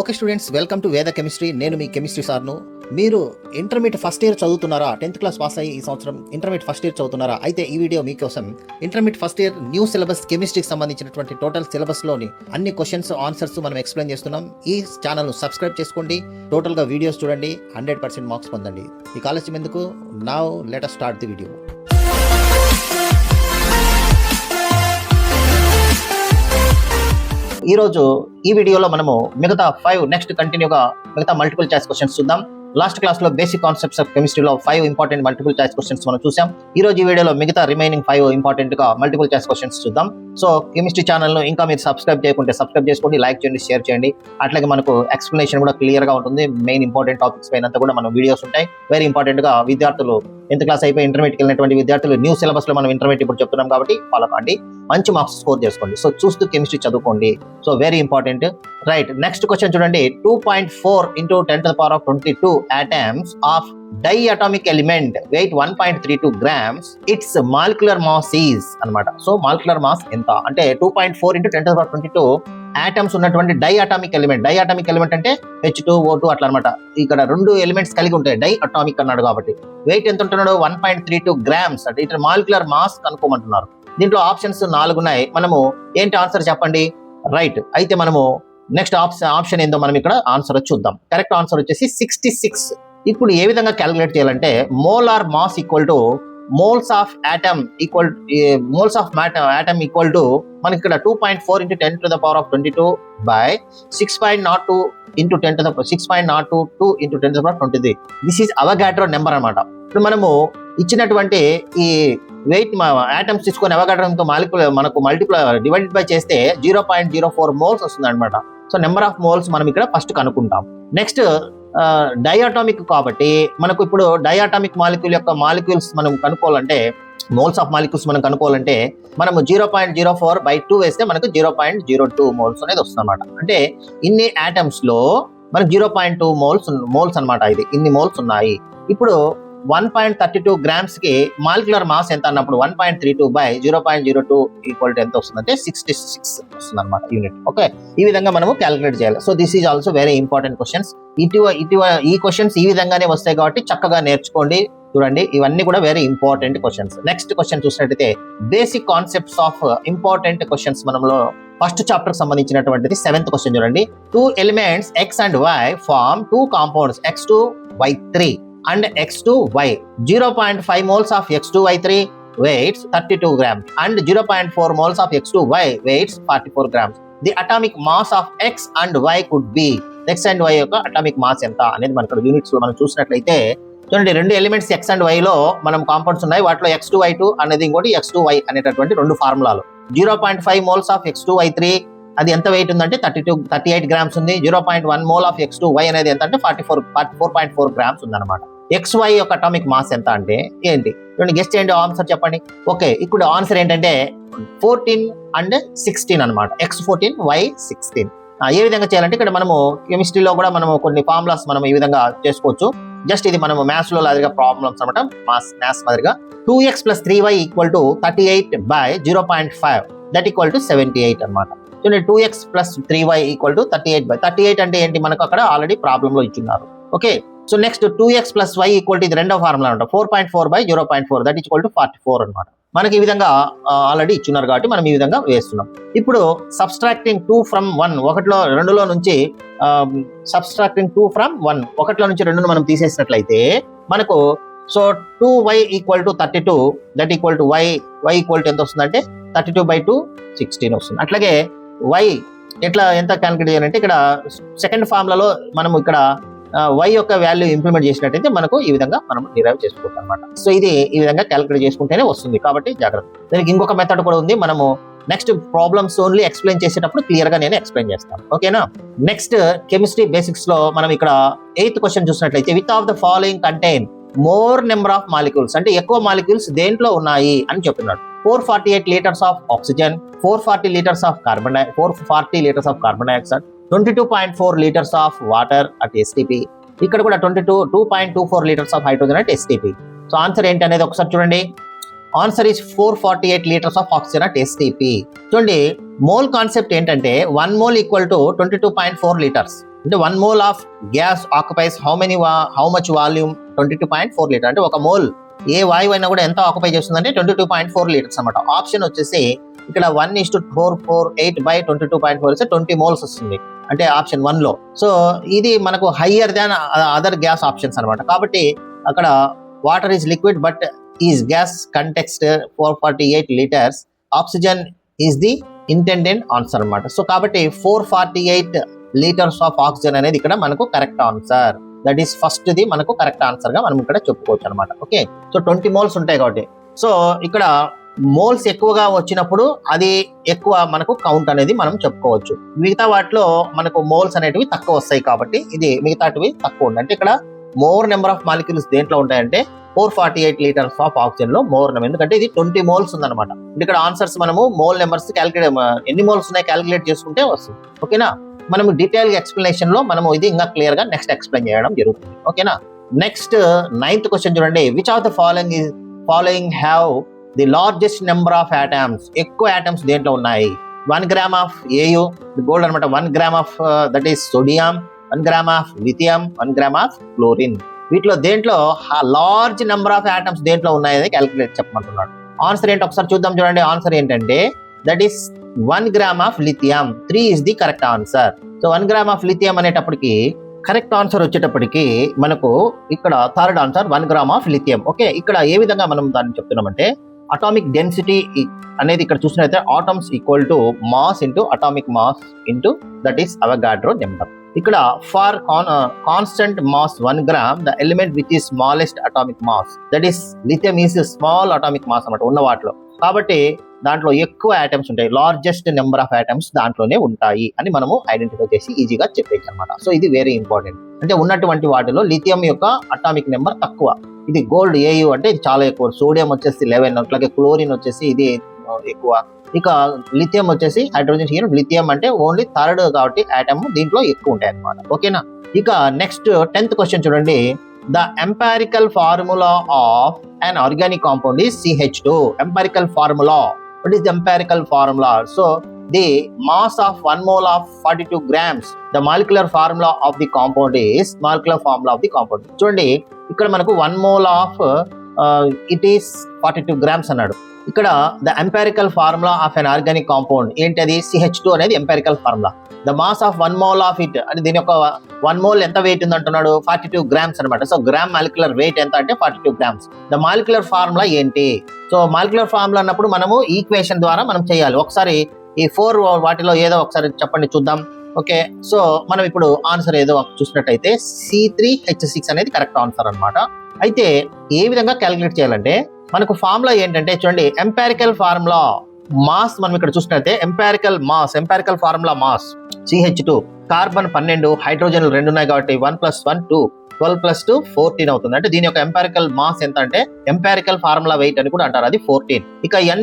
Okay students, welcome to వేద chemistry. నేను మీ chemistry సార్ను. మీరు ఇంటర్మీడియట్ ఫస్ట్ ఇయర్ చదువుతున్నారా? 10th క్లాస్ పాస్ అయ్యి ఈ సంవత్సరం ఇంటర్మీడియట్ ఫస్ట్ ఇయర్ చదువుతున్నారా? అయితే ఈ వీడియో మీకోసం. Intermediate first year new syllabus కెమిస్ట్రీకి సంబంధించినటువంటి టోటల్ సిలబస్లోని అన్ని క్వశ్చన్స్ ఆన్సర్స్ మనం ఎక్స్ప్లెయిన్ చేస్తున్నాం. ఈ ఛానల్ను సబ్స్క్రైబ్ చేసుకోండి, టోటల్గా వీడియోస్ చూడండి, 100% మార్క్స్ పొందండి. ఈ ఆలస్యం ఎందుకు? Now let us start the video. ఈరోజు ఈ వీడియోలో మనము మిగతా 5 నెక్స్ట్ కంటిన్యూగా మిగతా మల్టిపుల్ చాయిస్ క్వశ్చన్స్ చూద్దాం. లాస్ట్ క్లాస్లో బేసిక్ కాన్సెప్ట్స్ ఆఫ్ కెమిస్ట్రీలో 5 ఇంపార్టెంట్ మల్టిపుల్ చాయిస్ క్వశ్చన్స్ మనం చూసాం. ఈ రోజు ఈ వీడియోలో మిగతా రిమైనింగ్ 5 ఇంపార్టెంట్గా మల్టిపుల్ చాయిస్ క్వశ్చన్స్ చూద్దాం. సో కెమిస్ట్రీ ఛానల్ను ఇంకా మీరు సబ్స్క్రైబ్ చేయకుంటే సబ్స్క్రైబ్ చేసుకోండి, లైక్ చేయండి, షేర్ చేయండి. అట్లాగే మనకు ఎక్స్ప్లెనేషన్ కూడా క్లియర్గా ఉంటుంది. మెయిన్ ఇంపార్టెంట్ టాపిక్స్ పైన కూడా మనం వీడియోస్ ఉంటాయి. వెరీ ఇంపార్టెంట్గా విద్యార్థులు 10th క్లాస్ అయిపోయి ఇంటర్మీడియట్కి వెళ్ళినటువంటి విద్యార్థులు న్యూ సిలబస్లో మనం ఇంటర్మీడియట్ ఇప్పుడు చెప్తున్నాం కాబట్టి ఫాలో కండి, మంచి మార్క్స్ స్కోర్ చేసుకోండి. సో చూస్తూ కెమిస్ట్రీ చదువుకోండి. So very important. Right, next question చూడండి. 2.4 into 10 to the power of 22 atoms of diatomic element weight 1.32 grams, its molecular mass is అన్నమాట. సో మాలిక్యులర్ మాస్ ఎంత అంటే 2.4 into 10 to the power 22 atoms ఉన్నటువంటి diatomic element. Diatomic element అంటే H2O2 అట్లా అనమాట. ఇక్కడ 2 elements కలిగి ఉంటాయి, డైఅటామిక్ అన్నాడు కాబట్టి. వెయిట్ ఎంత ఉంటున్నాడు? 1.32 grams. అంటే ఇట్లా మాలిక్యులర్ మాస్ కనుక్కోమంటున్నారు. దీంట్లో ఆప్షన్స్ 4 ఉన్నాయి. మనము ఏంటి ఆన్సర్ చెప్పండి. రైట్, అయితే మనము నెక్స్ట్ ఆప్షన్ ఏందో మనం ఇక్కడ ఆన్సర్ చూద్దాం. కరెక్ట్ ఆన్సర్ వచ్చేసి 66. ఇప్పుడు ఏ విధంగా క్యాలిక్యులేట్ చేయాలంటే molar mass equal to moles of atom equal moles of atom equal to మనకి ఇక్కడ 2.4 into 10 to the power of 22 by 6.02 into 10 to the 6.022 into 10 to the power 23. This is Avogadro number అనమాట. ఇప్పుడు మనము ఇచ్చినటువంటి ఈ wait atoms తీసుకొని అవగాడ్రోతో మనకు multiply divided by చేస్తే 0.04 మోల్స్ వస్తుంది అనమాట. సో నెంబర్ ఆఫ్ మోల్స్ మనం ఇక్కడ ఫస్ట్ కనుక్కుంటాం. నెక్స్ట్ డైఅటామిక్ కాబట్టి మనకు ఇప్పుడు డైఅటామిక్ మాలిక్యూల్ యొక్క మాలిక్యూల్స్ మనం కనుక్కోవాలంటే, మోల్స్ ఆఫ్ మాలిక్యూల్స్ మనం కనుక్కోవాలంటే మనము 0.04/2 వేస్తే మనకు 0.02 మోల్స్ అనేది వస్తుంది అనమాట. అంటే ఇన్ని ఆటమ్స్ లో మనకు 0.2 మోల్స్ అనమాట. ఇది ఇన్ని మోల్స్ ఉన్నాయి. ఇప్పుడు 1.32 grams కి మాలిక్యులర్ మాస్ ఎంత అన్నప్పుడు 1.32 by 0.02 ఈక్వల్ టు ఎంత వస్తుందంటే 66 వస్తుంది అనమాట యూనిట్. ఓకే, ఈ విధంగా మనము క్యాలిక్యులేట్ చేయాలి. So this is also very important questions. ఈ క్వశ్చన్స్ ఈ విధంగానే వస్తాయి కాబట్టి చక్కగా నేర్చుకోండి. చూడండి, ఇవన్నీ కూడా very important questions. Next question చూసినట్టయితే basic concepts of important questions మనలో ఫస్ట్ చాప్టర్ సంబంధించినటువంటిది 7th క్వశ్చన్ చూడండి. 2 elements X and Y form 2 compounds X2Y3 and X2Y. 0.5 moles of X2Y3 weights 32 grams and 0.4 moles of X2Y weights 44 grams. The atomic mass of X and Y could be. X and Y యొక్క atomic mass ఎంత అనేది మనకు units లో మనం చూసినట్లయితే చూడండి, 2 elements X and Y లో మనం కాంపౌండ్స్ ఉన్నాయి. వాటిలో X2Y2 అనేది ఇంకోటి X2Y అనేటటువంటి 2 ఫార్ములాలు. 0.5 moles of X2Y3 అది ఎంత వెయిట్ ఉందంటే 38 grams ఉంది. 0.1 mole of X2Y అనేది ఎంత అంటే 44.4 grams ఉందన్నమాట. XY యొక్క అటామిక్ మాస్ ఎంత అంటే ఏంటి చూడండి, గెస్ట్ చేయండి, ఆన్సర్ చెప్పండి. ఓకే, ఇప్పుడు ఆన్సర్ ఏంటంటే 14 and 16 అనమాట. X14 Y16. ఏ విధంగా చేయాలంటే ఇక్కడ మనము కెమిస్ట్రీలో కూడా మనము కొన్ని ఫార్ములాస్ మనం ఈ విధంగా చేసుకోవచ్చు. జస్ట్ ఇది మనము మ్యాథ్స్ లో లాగా ప్రాబ్లమ్స్ అనమాట. మ్యాథ్స్ మాదిరిగా 2x + 3y = 38 by 0.5 that equal to 78 అనమాట. చూడండి, 2x + 3y = 38 by 38 అంటే ఏంటి మనకు అక్కడ ఆల్రెడీ ప్రాబ్లం లో ఇచ్చున్నారు. Okay, so next 2x + y = ఇది రెండో ఫార్ములా అనమాట. 4.4 by 0.4 దట్ ఈక్వల్ టు 44 అనమాట. మనకి ఈ విధంగా ఆల్రెడీ ఇచ్చున్నారు కాబట్టి మనం ఈ విధంగా వేస్తున్నాం. ఇప్పుడు సబ్స్ట్రాక్టింగ్ 2 from 1, 2లో నుంచి సబ్స్ట్రాక్టింగ్ 2 from 1, 1లో నుంచి 2ను మనం తీసేసినట్లయితే మనకు so 2y = 32 that equal to y equal to ఎంత వస్తుందంటే 32/2 16 వస్తుంది. అట్లాగే y ఎంత క్యాలిక్యులేట్ చేయాలంటే ఇక్కడ సెకండ్ ఫార్ములాలో మనము ఇక్కడ y యొక్క వాల్యూ ఇంప్లిమెంట్ చేసినట్టయితే మనకు ఈ విధంగా మనం డిరైవ్ చేసుకుంటాం అనమాట. సో ఇది ఈ విధంగా క్యాలిక్యులేట్ చేసుకుంటేనే వస్తుంది కాబట్టి జాగ్రత్త. దీనికి ఇంకొక మెథడ్ కూడా ఉంది. మనము నెక్స్ట్ ప్రాబ్లమ్స్ ఓన్లీ ఎక్స్ప్లెయిన్ చేసేటప్పుడు క్లియర్ గా నేను ఎక్స్ప్లెయిన్ చేస్తాను. ఓకేనా. నెక్స్ట్ కెమిస్ట్రీ బేసిక్స్ లో మనం ఇక్కడ 8th క్వశ్చన్ చూసినట్లయితే with of the following contain more number of molecules అంటే ఎక్కువ మాలిక్యూల్స్ దేంట్లో ఉన్నాయి అని చెప్తున్నాడు. 448 liters of oxygen, 440 liters of carbon dioxide, 22.4 liters of water at STP. ఇక్కడ కూడా 2.24 liters of hydrogen at STP. So answer ఏంటి అనేది ఒకసారి చూడండి. Answer is 448 liters of oxygen at STP. చూడండి, మోల్ కాన్సెప్ట్ ఏంటంటే 1 mole = 22.4 liters. అంటే 1 mole of gas occupies how much volume 22.4 litre. అంటే ఒక మోల్ ఏ వాయువు అయినా కూడా ఎంత ఆక్యుపై చేస్తుందంటే 22.4 లీటర్స్ అనమాట. ఆప్షన్ వచ్చేసి ఇక్కడ 1:448 by 22.4 ఇస్తే 20 moles వస్తుంది, అంటే ఆప్షన్ 1 లో. సో ఇది మనకు higher than other gas options అనమాట. కాబట్టి అక్కడ water is liquid but is gas context 448 litres, oxygen is the intended answer అనమాట. సో కాబట్టి 448 లీటర్స్ ఆఫ్ ఆక్సిజన్ అనేది ఇక్కడ మనకు correct answer. That is first the మనకు కరెక్ట్ ఆన్సర్ గా మనం ఇక్కడ చెప్పుకోవచ్చు అనమాట. ఓకే, సో 20 moles ఉంటాయి కాబట్టి, సో ఇక్కడ మోల్స్ ఎక్కువగా వచ్చినప్పుడు అది ఎక్కువ మనకు కౌంట్ అనేది మనం చెప్పుకోవచ్చు. మిగతా వాటిలో మనకు మోల్స్ అనేటివి తక్కువ వస్తాయి కాబట్టి ఇది మిగతాటివి తక్కువ ఉంది. అంటే ఇక్కడ మోర్ నెంబర్ ఆఫ్ మాలిక్యూల్స్ దేంట్లో ఉంటాయంటే 448 లీటర్స్ ఆఫ్ ఆక్సిజన్ లో మోర్ నెంబర్, ఎందుకంటే ఇది 20 moles ఉందన్నమాట. ఇక్కడ ఆన్సర్స్ మనము మోల్ నెంబర్స్ క్యాలిక్యులేట్, ఎన్ని మోల్స్ ఉన్నాయి క్యాలిక్యులేట్ చేసుకుంటే వస్తుంది. ఓకేనా, మనం డీటెయిల్ ఎక్స్ప్లెనేషన్ లో మనము ఇది ఇంకా క్లియర్ గా నెక్స్ట్ ఎక్స్ప్లెయిన్ చేయడం జరుగుతుంది. ఓకేనా, నెక్స్ట్ 9th క్వశ్చన్ చూడండి. Which of the following have the largest number of atoms? ఎక్కువ ఆటమ్స్ దేంట్లో ఉన్నాయి? 1 gram ఆఫ్ ఏయు గోల్డ్ అనమాట, 1 gram of that is sodium, 1 gram of lithium, 1 gram of chlorine. వీటిలో దేంట్లో లార్జ్ నెంబర్ ఆఫ్ ఆటమ్స్ దేంట్లో ఉన్నాయని calculate చెప్పమంటున్నాడు. Answer ఏంటి ఒకసారి చూద్దాం. చూడండి, ఆన్సర్ ఏంటంటే that is 1 gram of lithium. 3 is the correct answer. So 1 gram of lithium అనేటప్పటికి కరెక్ట్ ఆన్సర్ వచ్చేటప్పటికి మనకు ఇక్కడ third answer 1 gram of lithium. Okay, ఇక్కడ ఏ విధంగా మనం దాన్ని చెప్తున్నామంటే అటామిక్ డెన్సిటీ అనేది ఇక్కడ చూసినట్లయితే atoms equal to mass into atomic mass into that is Avogadro number. ఇక్కడ for constant mass 1 gram the element which is smallest atomic mass that is lithium is small atomic mass అన్నమాట ఉన్న వాటిలో. కాబట్టి దాంట్లో ఎక్కువ ఆటమ్స్ ఉంటాయి, largest number of atoms దాంట్లోనే ఉంటాయి అని మనము ఐడెంటిఫై చేసి ఈజీగా చెప్పేయచ్చు అనమాట. సో ఇది వెరీ ఇంపార్టెంట్. అంటే ఉన్నటువంటి వాటిలో లిథియం యొక్క అటామిక్ నెంబర్ తక్కువ. ఇది గోల్డ్ ఏయు అంటే ఇది చాలా ఎక్కువ. సోడియం వచ్చేసి 11, అట్లాగే క్లోరిన్ వచ్చేసి ఇది ఎక్కువ. ఇక లిథియం వచ్చేసి హైడ్రోజన్ హీరో, లిథియం అంటే ఓన్లీ థర్డ్ కాబట్టి ఆటమ్ దీంట్లో ఎక్కువ ఉంటాయి అనమాట. ఓకేనా, ఇక నెక్స్ట్ 10th క్వశ్చన్ చూడండి. The empirical formula of an organic compound is CH2. Empirical formula. What is the empirical formula? So the mass of 1 mole of 42 grams. The molecular formula of the compound is చూడండి, ఇక్కడ మనకు 1 mole of it is 42 grams అన్నాడు. ఇక్కడ the empirical formula of an organic compound ఏంటది? CH2 అనేది empirical formula. The mass of 1 mole of it అంటే దీని యొక్క 1 mole ఎంత వెయిట్ ఉంది అంటున్నాడు? 42 grams అనమాట. సో గ్రామ్ మాలిక్యులర్ వెయిట్ ఎంత అంటే 42 grams. ద మాలిక్యులర్ ఫార్ములా ఏంటి? సో మాలిక్యులర్ ఫార్ములా అన్నప్పుడు మనము ఈక్వేషన్ ద్వారా మనం చేయాలి. ఒకసారి ఈ 4 వాటిలో ఏదో ఒకసారి చెప్పండి చూద్దాం. ఓకే, సో మనం ఇప్పుడు ఆన్సర్ ఏదో చూసినట్టయితే C3H6 అనేది కరెక్ట్ ఆన్సర్ అనమాట. అయితే ఏ విధంగా క్యాలిక్యులేట్ చేయాలంటే మనకు ఫార్ములా ఏంటంటే చూడండి, ఎంపారికల్ ఫార్ములా మాస్ మనం ఇక్కడ చూసినట్లయితే empirical formula mass CH2, carbon 12, hydrogen 2 ఉన్నాయి కాబట్టి 1 + 1 2, 12 + 2 14 అవుతుంది. అంటే దీని యొక్క ఎంపారికల్ మాస్ ఎంత అంటే ఎంపారికల్ ఫార్ములా వెయిట్ అని కూడా అంటారు, అది 14. ఇక n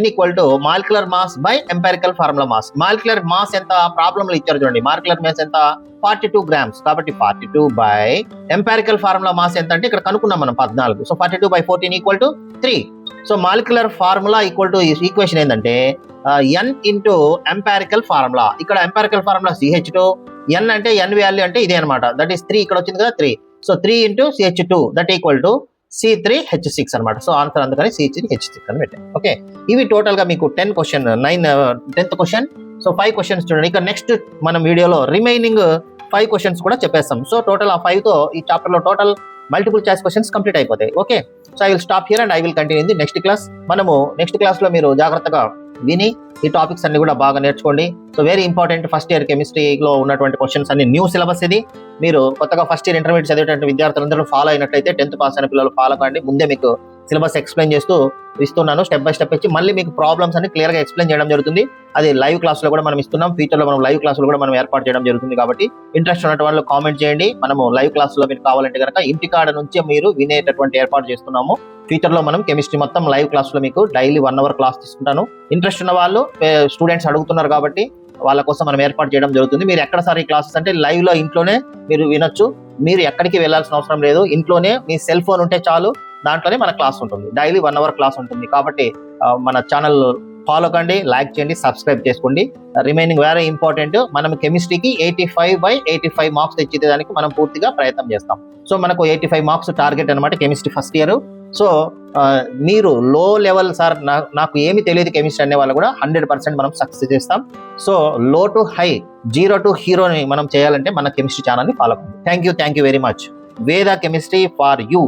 equal to molecular mass by empirical formula mass. Molecular mass ఎంత ప్రాబ్లమ్ లో ఇచ్చారు చూడండి, మాలిక్యులర్ మాస్ ఎంత 42 grams కాబట్టి 42 బై ఎంపారికల్ ఫార్ములా మాస్ ఎంత అంటే ఇక్కడ కనుక్కున్నాం మనం 14. So 42 by 14 equal to 3. So molecular formula equal to equation ఏంటంటే n ఇంటూ ఎంపారికల్ ఫార్ములా. ఇక్కడ ఎంపారికల్ ఫార్ములా CH2, n అంటే n వాల్యూ అంటే ఇదే అనమాట, దట్ ఈస్ 3. ఇక్కడ వచ్చింది కదా 3. So 3 into CH2 that equal to C3H6 అనమాట. సో ఆన్సర్ అందుకని C3H6 అని పెట్టాను. ఓకే, ఇవి టోటల్ గా మీకు 10th క్వశ్చన్. సో 5 క్వశ్చన్స్ చూడండి. ఇక నెక్స్ట్ మనం వీడియోలో రిమైనింగ్ 5 క్వశ్చన్స్ కూడా చెప్పేస్తాం. సో టోటల్ ఆ 5 తో ఈ చాప్టర్ లో total multiple choice questions complete అయిపోతాయి. Okay, so I will stop here and I will continue in the next class. మనము నెక్స్ట్ క్లాస్ లో మీరు జాగ్రత్తగా విని ఈ టాపిక్స్ అన్ని కూడా బాగా నేర్చుకోండి. So very important, first year కెమిస్ట్రీలో ఉన్నటువంటి క్వశ్చన్స్ అన్ని న్యూ సిలబస్. ఇది మీరు కొత్తగా ఫస్ట్ ఇయర్ ఇంటర్మీడియట్ చదివేటువంటి విద్యార్థులందరూ ఫాలో అయినట్లయితే 10th పాస్ అయిన పిల్లలు ఫాలో కండి. ముందే మీకు సిలబస్ ఎక్స్ప్లెయిన్ చేస్తూ ఇస్తున్నాను, స్టెప్ బై స్టెప్ ఇచ్చి మళ్ళీ మీకు ప్రాబ్లమ్స్ అన్ని క్లియర్ గా ఎక్స్ప్లెయిన్ చేయడం జరుగుతుంది. అది లైవ్ క్లాస్ లో కూడా మనం ఇస్తున్నాం, ఫ్యూచర్ లో మనం లైవ్ క్లాసులు కూడా మనం ఏర్పాటు చేయడం జరుగుతుంది. కాబట్టి ఇంట్రెస్ట్ ఉన్న వాళ్ళు కామెంట్ చేయండి. మనము లైవ్ క్లాస్ లో మీకు కావాలంటే కనుక ఇంటికాడ నుంచి మీరు వినేటటువంటి ఏర్పాటు చేస్తున్నాము. ఫ్యూచర్ లో మనం కెమిస్ట్రీ మొత్తం లైవ్ క్లాస్ లో మీకు డైలీ 1 hour క్లాస్ తీసుకుంటాను. ఇంట్రెస్ట్ ఉన్న వాళ్ళు స్టూడెంట్స్ అడుగుతున్నారు కాబట్టి వాళ్ళ కోసం మనం ఏర్పాటు చేయడం జరుగుతుంది. మీరు ఎక్కడ సార్ ఈ క్లాసెస్ అంటే లైవ్ లో ఇంట్లోనే మీరు వినొచ్చు. మీరు ఎక్కడికి వెళ్ళాల్సిన అవసరం లేదు, ఇంట్లోనే మీ సెల్ ఫోన్ ఉంటే చాలు, దాంట్లోనే మన క్లాస్ ఉంటుంది. డైలీ 1 hour క్లాస్ ఉంటుంది. కాబట్టి మన ఛానల్ ఫాలో కండి, లైక్ చేయండి, సబ్స్క్రైబ్ చేసుకోండి. రిమైనింగ్ వెరీ ఇంపార్టెంట్, మనం కెమిస్ట్రీకి 85/85 మార్క్స్ తెచ్చేదానికి మనం పూర్తిగా ప్రయత్నం చేస్తాం. సో మనకు 85 మార్క్స్ టార్గెట్ అనమాట కెమిస్ట్రీ ఫస్ట్ ఇయర్. సో మీరు లో లెవెల్ సార్ నాకు ఏమి తెలియదు కెమిస్ట్రీ అనే వాళ్ళు కూడా 100% మనం సక్సెస్ చేస్తాం. సో లో టు హై, జీరో టు హీరోని మనం చేయాలంటే మన కెమిస్ట్రీ ఛానల్ని ఫాలో కండి. Thank you very much. వేద కెమిస్ట్రీ ఫర్ యూ.